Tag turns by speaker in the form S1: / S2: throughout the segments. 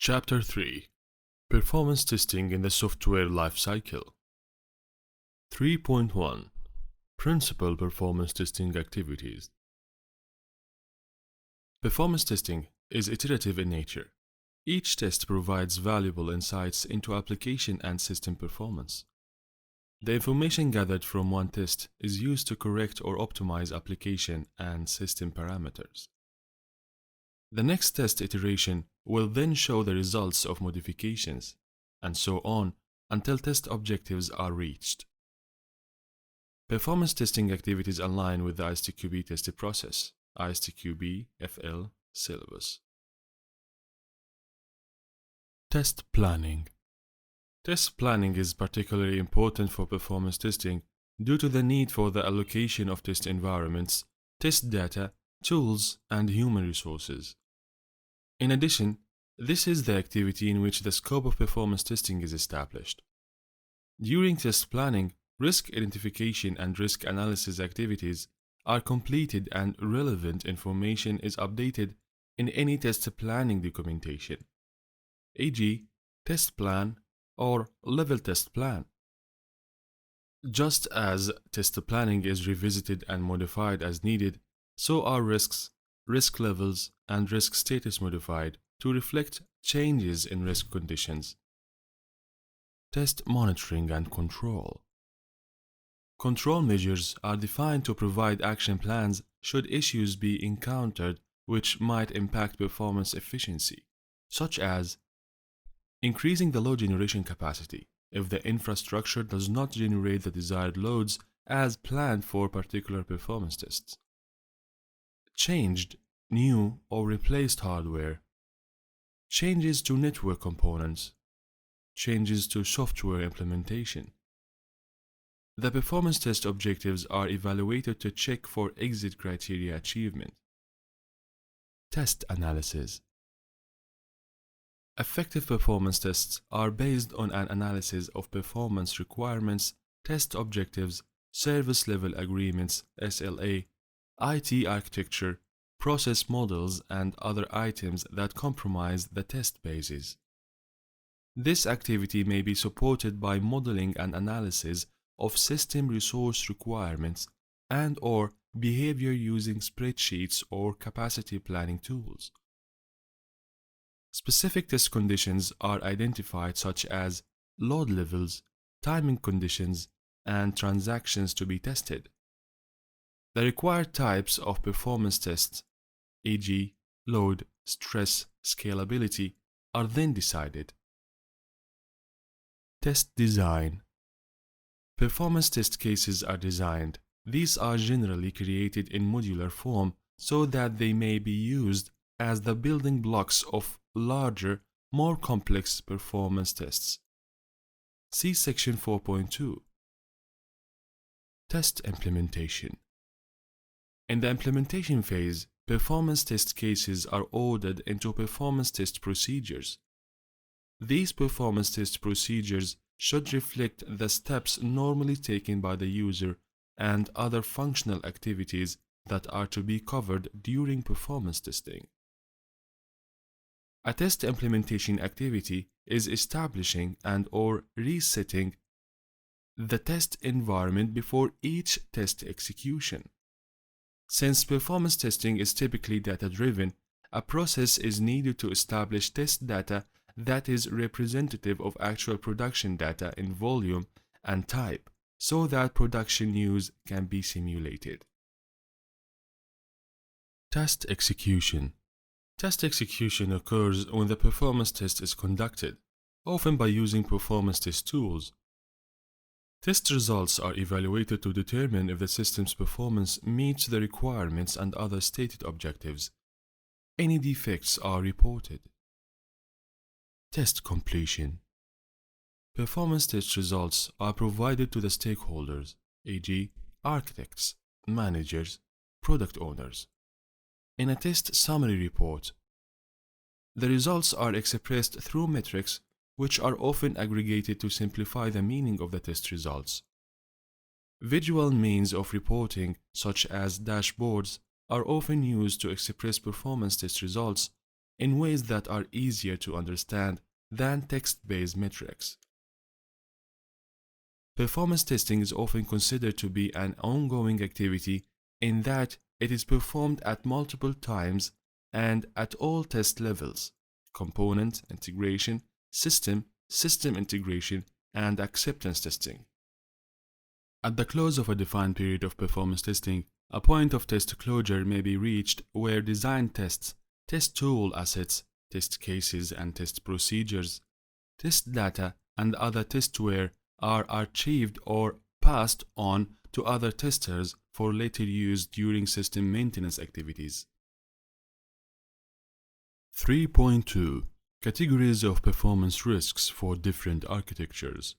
S1: Chapter 3: Performance Testing in the Software Lifecycle. 3.1 Principal Performance Testing Activities. Performance testing is iterative in nature. Each test provides valuable insights into application and system performance. The information gathered from one test is used to correct or optimize application and system parameters. The next test iteration will then show the results of modifications, and so on until test objectives are reached. Performance testing activities align with the ISTQB testing process, ISTQB FL Syllabus. Test planning. Test planning is particularly important for performance testing due to the need for the allocation of test environments, test data, tools, and human resources. In addition, this is the activity in which the scope of performance testing is established. During test planning, risk identification and risk analysis activities are completed and relevant information is updated in any test planning documentation, e.g., test plan or level test plan. Just as test planning is revisited and modified as needed, so are risks, risk levels, and risk status modified to reflect changes in risk conditions. Test monitoring and control. Control measures are defined to provide action plans should issues be encountered which might impact performance efficiency, such as increasing the load generation capacity if the infrastructure does not generate the desired loads as planned for particular performance tests. Changed, new, or replaced hardware. Changes to network components. Changes to software implementation. The performance test objectives are evaluated to check for exit criteria achievement. Test analysis. Effective performance tests are based on an analysis of performance requirements, test objectives, service level agreements (SLA), IT architecture, process models, and other items that comprise the test bases. This activity may be supported by modeling and analysis of system resource requirements and/or behavior using spreadsheets or capacity planning tools. Specific test conditions are identified such as load levels, timing conditions, and transactions to be tested. The required types of performance tests, e.g., load, stress, scalability, are then decided. Test design. Performance test cases are designed. These are generally created in modular form so that they may be used as the building blocks of larger, more complex performance tests. See Section 4.2. Test implementation. In the implementation phase, performance test cases are ordered into performance test procedures. These performance test procedures should reflect the steps normally taken by the user and other functional activities that are to be covered during performance testing. A test implementation activity is establishing and/or resetting the test environment before each test execution. Since performance testing is typically data-driven, a process is needed to establish test data that is representative of actual production data in volume and type, so that production use can be simulated. Test execution. Test execution occurs when the performance test is conducted, often by using performance test tools. Test results are evaluated to determine if the system's performance meets the requirements and other stated objectives. Any defects are reported. Test completion. Performance test results are provided to the stakeholders, e.g., architects, managers, product owners, in a test summary report. The results are expressed through metrics which are often aggregated to simplify the meaning of the test results. Visual means of reporting, such as dashboards, are often used to express performance test results in ways that are easier to understand than text-based metrics. Performance testing is often considered to be an ongoing activity in that it is performed at multiple times and at all test levels: component integration, system integration, and acceptance testing. At the close of a defined period of performance testing, a point of test closure may be reached where design tests, test tool assets, test cases and test procedures, test data, and other testware are archived or passed on to other testers for later use during system maintenance activities. 3.2 Categories of performance risks for different architectures.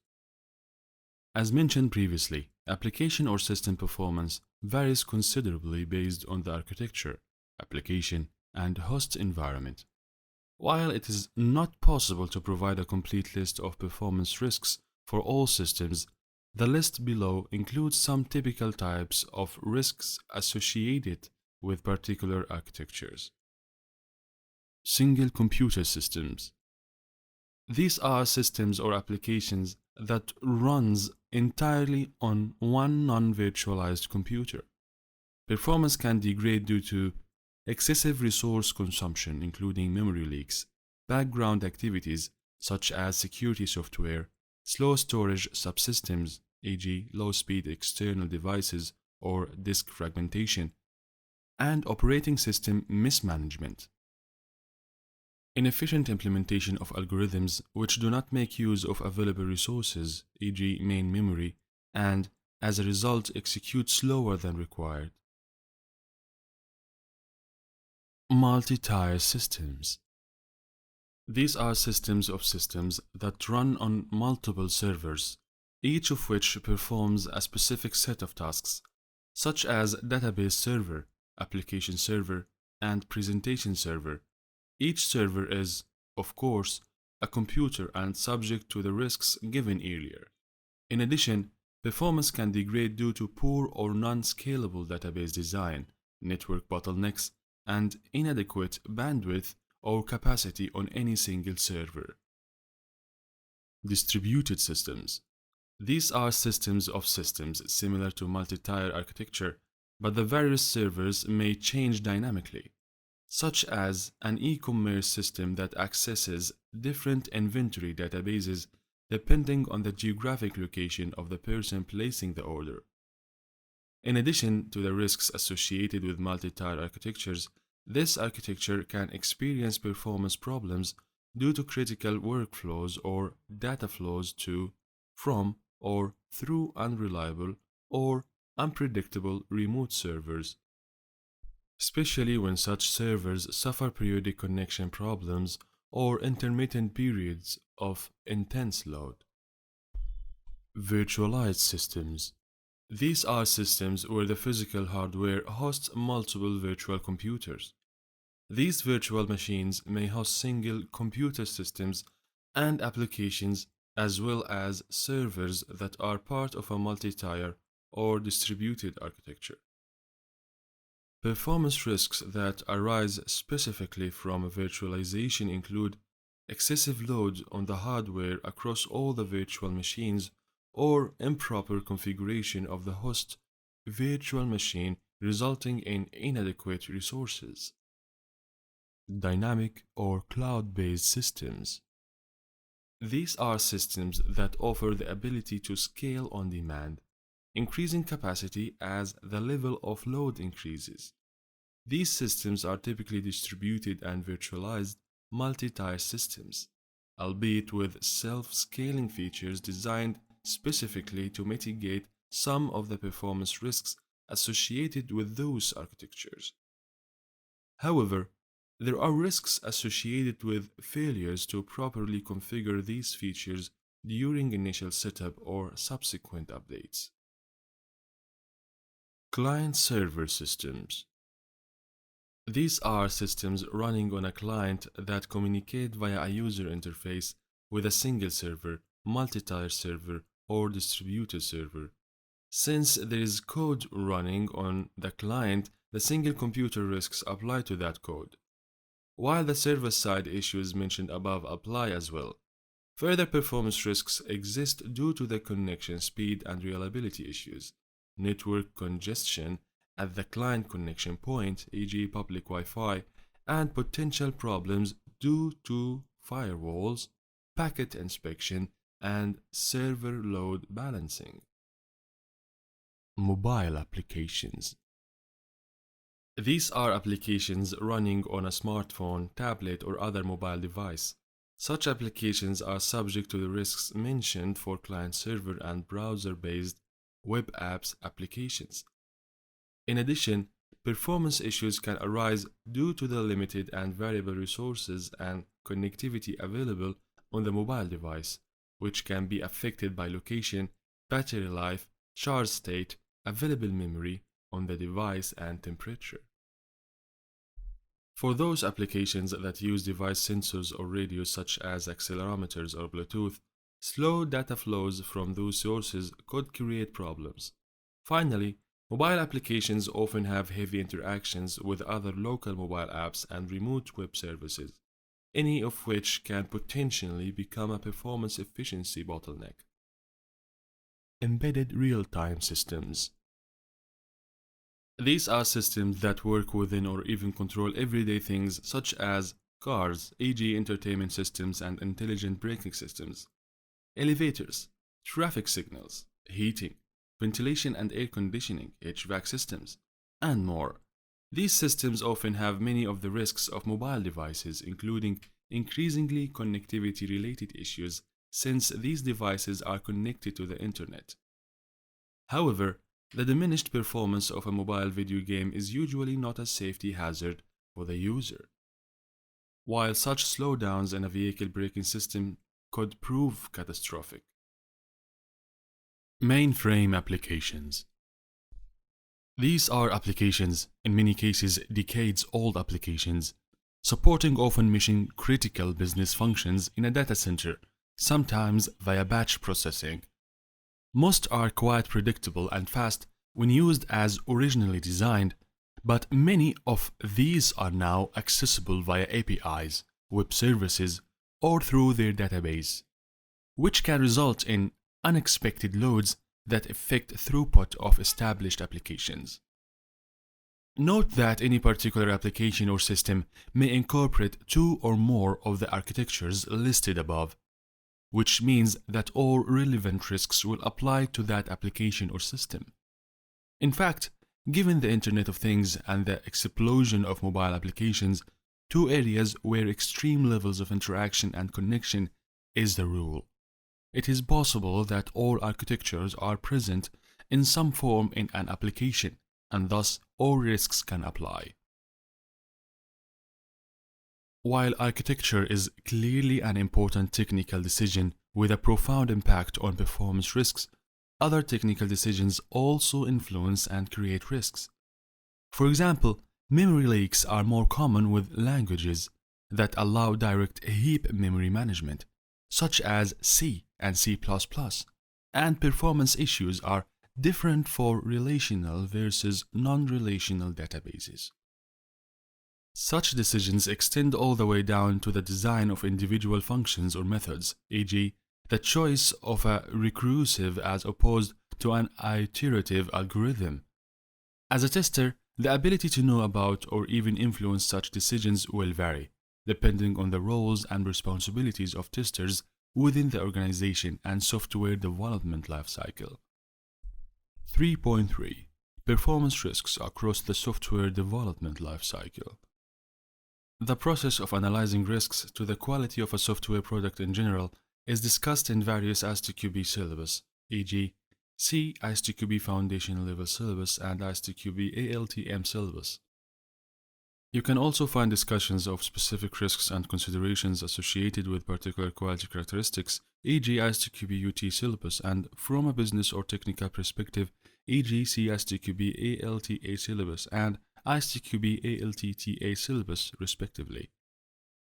S1: As mentioned previously, application or system performance varies considerably based on the architecture, application, and host environment. While it is not possible to provide a complete list of performance risks for all systems, the list below includes some typical types of risks associated with particular architectures. Single computer systems. These are systems or applications that runs entirely on one non-virtualized computer. Performance can degrade due to excessive resource consumption, including memory leaks, background activities such as security software, slow storage subsystems, e.g., low-speed external devices or disk fragmentation, and operating system mismanagement. Inefficient implementation of algorithms which do not make use of available resources, e.g., main memory, and as a result execute slower than required. Multi-tier systems. These are systems of systems that run on multiple servers, each of which performs a specific set of tasks, such as database server, application server, and presentation server. Each server is, of course, a computer and subject to the risks given earlier. In addition, performance can degrade due to poor or non-scalable database design, network bottlenecks, and inadequate bandwidth or capacity on any single server. Distributed systems. These are systems of systems similar to multi-tier architecture, but the various servers may change dynamically, such as an e-commerce system that accesses different inventory databases depending on the geographic location of the person placing the order. In addition to the risks associated with multi-tier architectures, this architecture can experience performance problems due to critical workflows or data flows to, from, or through unreliable or unpredictable remote servers, especially when such servers suffer periodic connection problems or intermittent periods of intense load. Virtualized systems. These are systems where the physical hardware hosts multiple virtual computers. These virtual machines may host single computer systems and applications as well as servers that are part of a multi-tier or distributed architecture. Performance risks that arise specifically from virtualization include excessive load on the hardware across all the virtual machines or improper configuration of the host virtual machine resulting in inadequate resources. Dynamic or cloud-based systems. These are systems that offer the ability to scale on demand, increasing capacity as the level of load increases. These systems are typically distributed and virtualized multi-tier systems, albeit with self-scaling features designed specifically to mitigate some of the performance risks associated with those architectures. However, there are risks associated with failures to properly configure these features during initial setup or subsequent updates. Client-server systems. These are systems running on a client that communicate via a user interface with a single server, multi-tier server, or distributed server. Since there is code running on the client, the single computer risks apply to that code. while the server-side issues mentioned above apply as well. Further performance risks exist due to the connection speed and reliability issues, network congestion at the client connection point, e.g. public Wi-Fi, and potential problems due to firewalls, packet inspection, and server load balancing. Mobile applications. These are applications running on a smartphone, tablet, or other mobile device. Such applications are subject to the risks mentioned for client-server and browser-based web apps applications. In addition, performance issues can arise due to the limited and variable resources and connectivity available on the mobile device, which can be affected by location, battery life, charge state, available memory on the device, and temperature. For those applications that use device sensors or radios such as accelerometers or Bluetooth, slow data flows from those sources could create problems. Finally, mobile applications often have heavy interactions with other local mobile apps and remote web services, any of which can potentially become a performance efficiency bottleneck. Embedded real-time systems. These are systems that work within or even control everyday things such as cars, e.g. entertainment systems and intelligent braking systems, elevators, traffic signals, heating, ventilation and air conditioning, HVAC systems, and more. These systems often have many of the risks of mobile devices, including increasingly connectivity-related issues since these devices are connected to the internet. However, the diminished performance of a mobile video game is usually not a safety hazard for the user. While such slowdowns in a vehicle braking system could prove catastrophic. Mainframe applications. These are applications, in many cases decades-old applications, supporting often mission-critical business functions in a data center, sometimes via batch processing. Most are quite predictable and fast when used as originally designed, but many of these are now accessible via APIs, web services, or through their database, which can result in unexpected loads that affect throughput of established applications. Note that any particular application or system may incorporate two or more of the architectures listed above, which means that all relevant risks will apply to that application or system. In fact, given the Internet of Things and the explosion of mobile applications, two areas where extreme levels of interaction and connection is the rule. It is possible that all architectures are present in some form in an application, and thus all risks can apply. While architecture is clearly an important technical decision with a profound impact on performance risks, other technical decisions also influence and create risks. For example, memory leaks are more common with languages that allow direct heap memory management, such as C and C++, and performance issues are different for relational versus non-relational databases. Such decisions extend all the way down to the design of individual functions or methods, e.g., the choice of a recursive as opposed to an iterative algorithm. As a tester, the ability to know about or even influence such decisions will vary, depending on the roles and responsibilities of testers within the organization and software development lifecycle. 3.3 Performance risks across the software development lifecycle. The process of analyzing risks to the quality of a software product in general is discussed in various ISTQB syllabus, e.g., see ISTQB Foundation Level Syllabus and ISTQB ALTM Syllabus. You can also find discussions of specific risks and considerations associated with particular quality characteristics, e.g. ISTQB UT Syllabus, and from a business or technical perspective, e.g. see ISTQB ALTA Syllabus and ISTQB ALTTA Syllabus, respectively.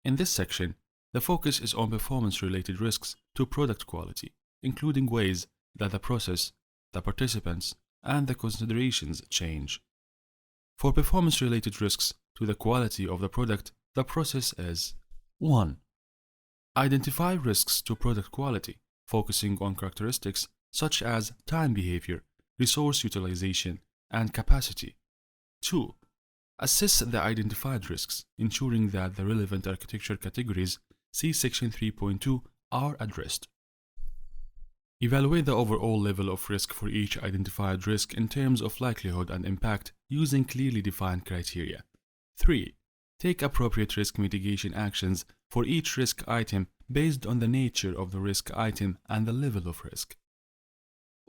S1: In this section, the focus is on performance-related risks to product quality, including ways that the process, the participants, and the considerations change. For performance-related risks to the quality of the product, the process is 1. Identify risks to product quality, focusing on characteristics such as time behavior, resource utilization, and capacity. 2. Assess the identified risks, ensuring that the relevant architecture categories, see Section 3.2, are addressed. Evaluate the overall level of risk for each identified risk in terms of likelihood and impact using clearly defined criteria. 3. Take appropriate risk mitigation actions for each risk item based on the nature of the risk item and the level of risk.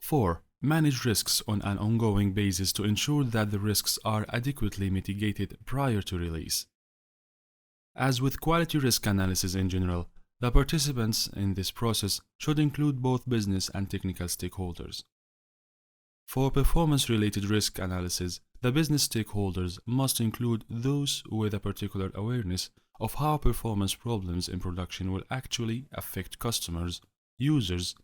S1: 4. Manage risks on an ongoing basis to ensure that the risks are adequately mitigated prior to release. As with quality risk analysis in general, the participants in this process should include both business and technical stakeholders. For performance-related risk analysis, the business stakeholders must include those with a particular awareness of how performance problems in production will actually affect customers, users,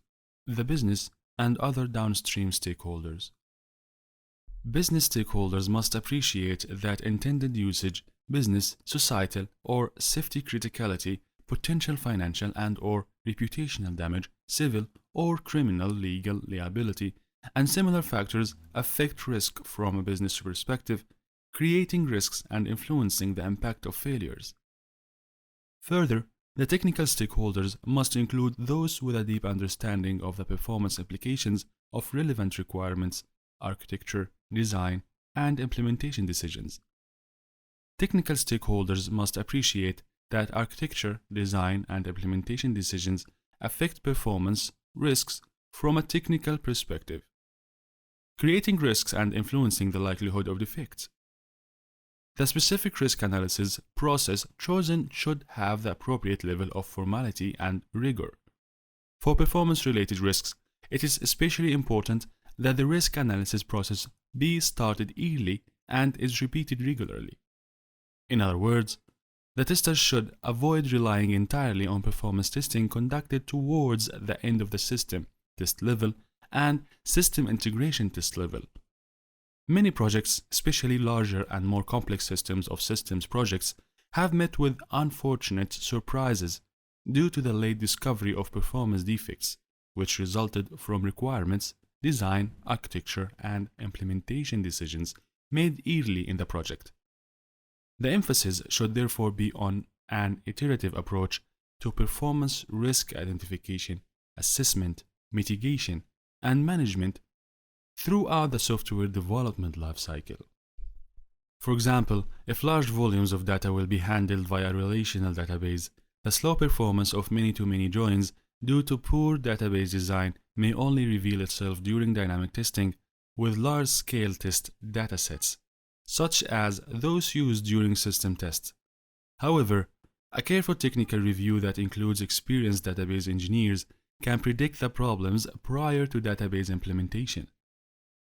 S1: the business, and other downstream stakeholders. Business stakeholders must appreciate that intended usage, business, societal, or safety criticality, potential financial and/or reputational damage, civil or criminal legal liability, and similar factors affect risk from a business perspective, creating risks and influencing the impact of failures. Further, the technical stakeholders must include those with a deep understanding of the performance implications of relevant requirements, architecture, design, and implementation decisions. Technical stakeholders must appreciate that architecture, design, and implementation decisions affect performance risks from a technical perspective, creating risks and influencing the likelihood of defects. The specific risk analysis process chosen should have the appropriate level of formality and rigor. For performance-related risks, it is especially important that the risk analysis process be started early and is repeated regularly. In other words, the testers should avoid relying entirely on performance testing conducted towards the end of the system test level and system integration test level. Many projects, especially larger and more complex systems of systems projects, have met with unfortunate surprises due to the late discovery of performance defects, which resulted from requirements, design, architecture, and implementation decisions made early in the project. The emphasis should therefore be on an iterative approach to performance risk identification, assessment, mitigation, and management throughout the software development lifecycle. For example, if large volumes of data will be handled via a relational database, the slow performance of many-to-many joins due to poor database design may only reveal itself during dynamic testing with large-scale test datasets, such as those used during system tests. However, a careful technical review that includes experienced database engineers can predict the problems prior to database implementation.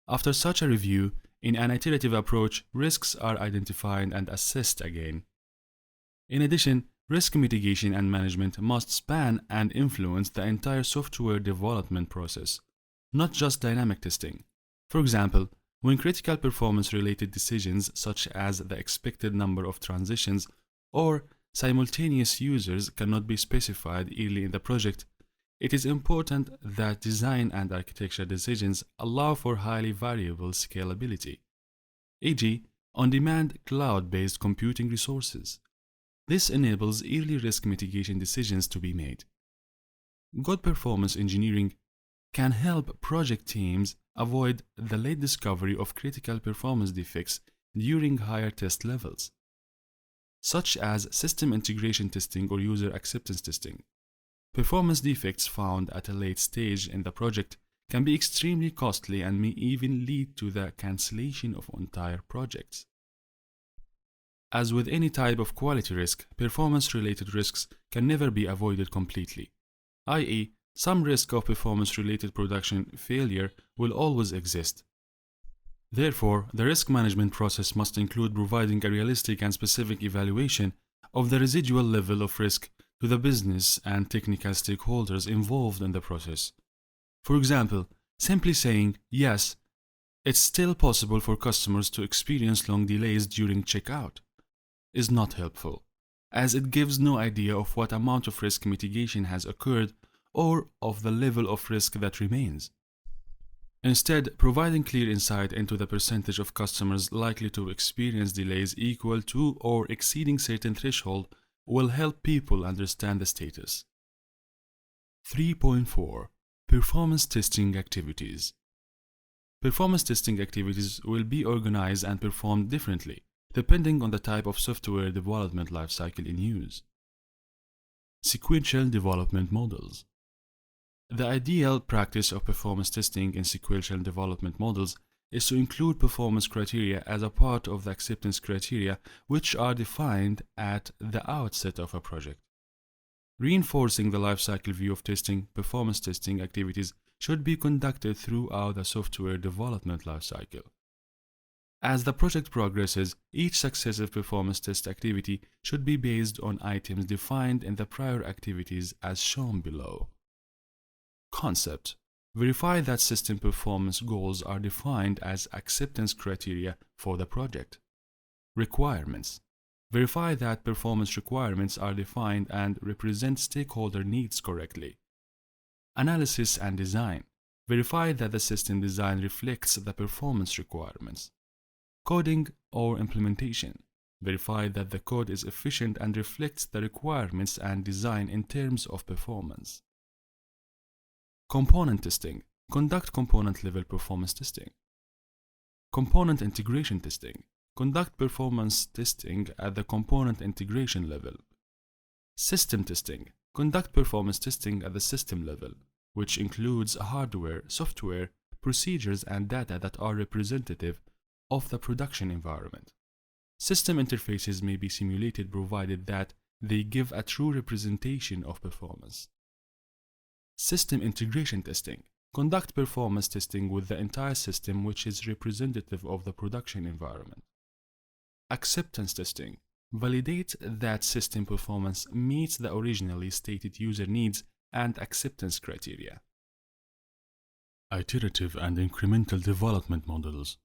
S1: After such a review, in an iterative approach, risks are identified and assessed again. In addition, risk mitigation and management must span and influence the entire software development process, not just dynamic testing. For example, when critical performance-related decisions such as the expected number of transitions or simultaneous users cannot be specified early in the project, it is important that design and architecture decisions allow for highly variable scalability, e.g., on-demand cloud-based computing resources. This enables early risk mitigation decisions to be made. Good performance engineering can help project teams avoid the late discovery of critical performance defects during higher test levels, such as system integration testing or user acceptance testing. Performance defects found at a late stage in the project can be extremely costly and may even lead to the cancellation of entire projects. As with any type of quality risk, performance-related risks can never be avoided completely, i.e., some risk of performance-related production failure will always exist. Therefore, the risk management process must include providing a realistic and specific evaluation of the residual level of risk to the business and technical stakeholders involved in the process. For example, simply saying, yes, it's still possible for customers to experience long delays during checkout is not helpful, as it gives no idea of what amount of risk mitigation has occurred or of the level of risk that remains. Instead, providing clear insight into the percentage of customers likely to experience delays equal to or exceeding certain threshold will help people understand the status. 3.4 Performance testing activities. Performance testing activities will be organized and performed differently, depending on the type of software development lifecycle in use. Sequential development models. The ideal practice of performance testing in sequential development models is to include performance criteria as a part of the acceptance criteria, which are defined at the outset of a project. Reinforcing the lifecycle view of testing, performance testing activities should be conducted throughout the software development lifecycle. As the project progresses, each successive performance test activity should be based on items defined in the prior activities as shown below. Concept: verify that system performance goals are defined as acceptance criteria for the project. Requirements: verify that performance requirements are defined and represent stakeholder needs correctly. Analysis and design: verify that the system design reflects the performance requirements. Coding or implementation: verify that the code is efficient and reflects the requirements and design in terms of performance. Component testing: conduct component-level performance testing. Component integration testing: conduct performance testing at the component integration level. System testing: conduct performance testing at the system level, which includes hardware, software, procedures, and data that are representative of the production environment. System interfaces may be simulated provided that they give a true representation of performance. System integration testing: conduct performance testing with the entire system which is representative of the production environment. Acceptance testing: validate that system performance meets the originally stated user needs and acceptance criteria. Iterative and incremental development models.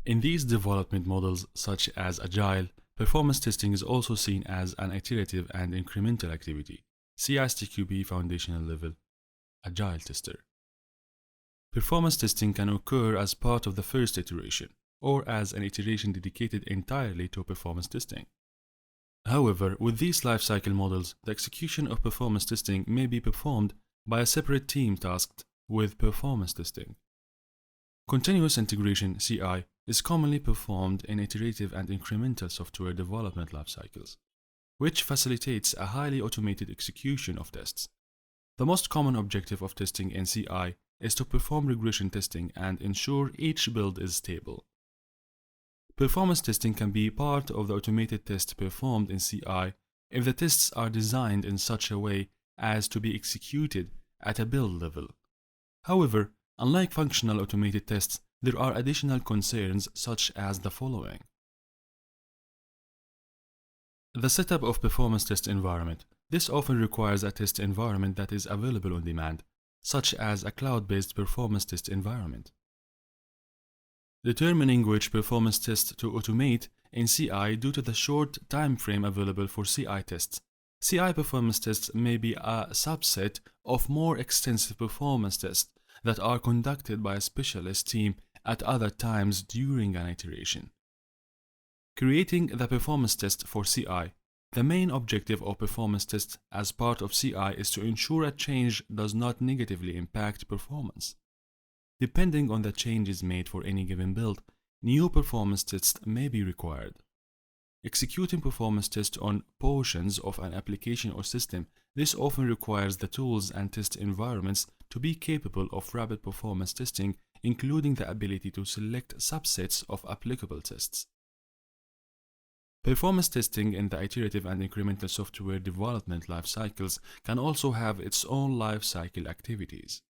S1: In these development models, such as Agile, performance testing is also seen as an iterative and incremental activity. See ISTQB foundational level Agile tester. Performance testing can occur as part of the first iteration, or as an iteration dedicated entirely to performance testing. However, with these lifecycle models, the execution of performance testing may be performed by a separate team tasked with performance testing. Continuous integration (CI) is commonly performed in iterative and incremental software development lifecycles, which facilitates a highly automated execution of tests. The most common objective of testing in CI is to perform regression testing and ensure each build is stable. Performance testing can be part of the automated test performed in CI if the tests are designed in such a way as to be executed at a build level. However, unlike functional automated tests, there are additional concerns such as the following. The setup of performance test environment. This often requires a test environment that is available on demand, such as a cloud-based performance test environment. Determining which performance test to automate in CI due to the short time frame available for CI tests. CI performance tests may be a subset of more extensive performance tests that are conducted by a specialist team at other times during an iteration. Creating the performance test for CI. The main objective of performance tests as part of CI is to ensure a change does not negatively impact performance. Depending on the changes made for any given build, new performance tests may be required. Executing performance tests on portions of an application or system, this often requires the tools and test environments to be capable of rapid performance testing, including the ability to select subsets of applicable tests. Performance testing in the iterative and incremental software development life cycles can also have its own life cycle activities.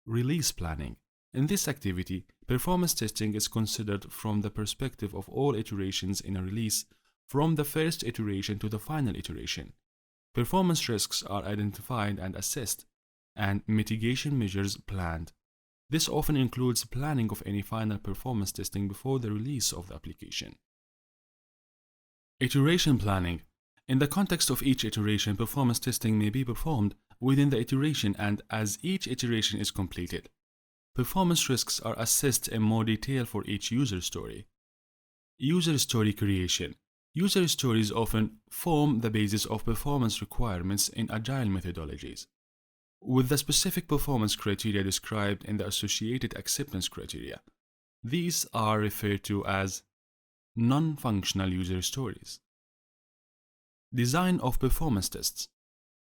S1: Release planning. In this activity, performance testing is considered from the perspective of all iterations in a release, from the first iteration to the final iteration. Performance risks are identified and assessed, and mitigation measures planned. This often includes planning of any final performance testing before the release of the application. Iteration planning. In the context of each iteration, performance testing may be performed within the iteration and as each iteration is completed. Performance risks are assessed in more detail for each user story. User story creation. User stories often form the basis of performance requirements in agile methodologies, with the specific performance criteria described in the associated acceptance criteria. These are referred to as non-functional user stories. Design of performance tests.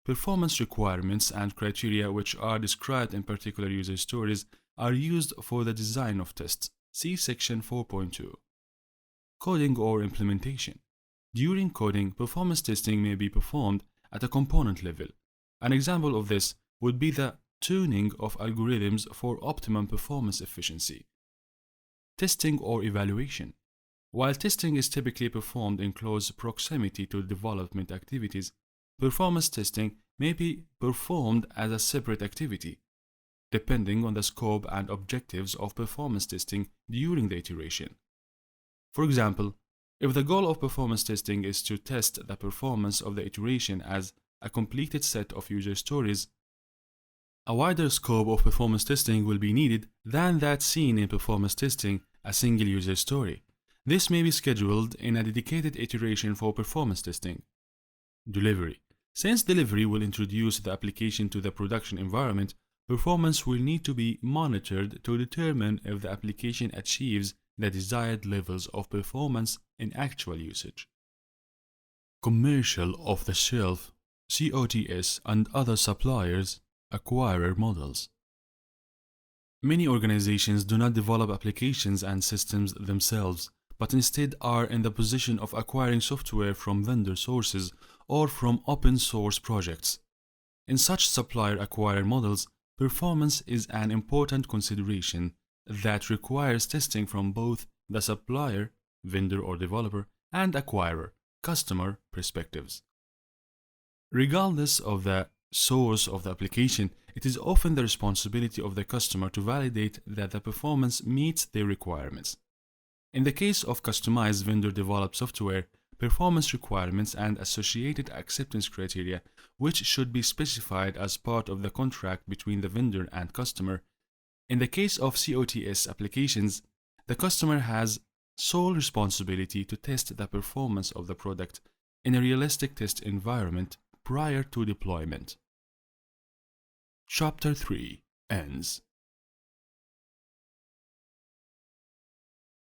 S1: Performance requirements and criteria which are described in particular user stories are used for the design of tests. See section 4.2. Coding or implementation. During coding, performance testing may be performed at a component level. An example of this would be the tuning of algorithms for optimum performance efficiency. Testing or evaluation. While testing is typically performed in close proximity to development activities, performance testing may be performed as a separate activity, depending on the scope and objectives of performance testing during the iteration. For example, if the goal of performance testing is to test the performance of the iteration as a completed set of user stories, a wider scope of performance testing will be needed than that seen in performance testing a single user story. This may be scheduled in a dedicated iteration for performance testing. Delivery. Since delivery will introduce the application to the production environment, performance will need to be monitored to determine if the application achieves the desired levels of performance in actual usage. Commercial off-the-shelf, COTS, and other suppliers, acquirer models. Many organizations do not develop applications and systems themselves, but instead are in the position of acquiring software from vendor sources or from open-source projects. In such supplier-acquirer models, performance is an important consideration that requires testing from both the supplier, vendor or developer, and acquirer, customer perspectives. Regardless of the source of the application, it is often the responsibility of the customer to validate that the performance meets their requirements. In the case of customized vendor-developed software, performance requirements and associated acceptance criteria, which should be specified as part of the contract between the vendor and customer. In the case of COTS applications, the customer has sole responsibility to test the performance of the product in a realistic test environment prior to deployment. Chapter 3 ends.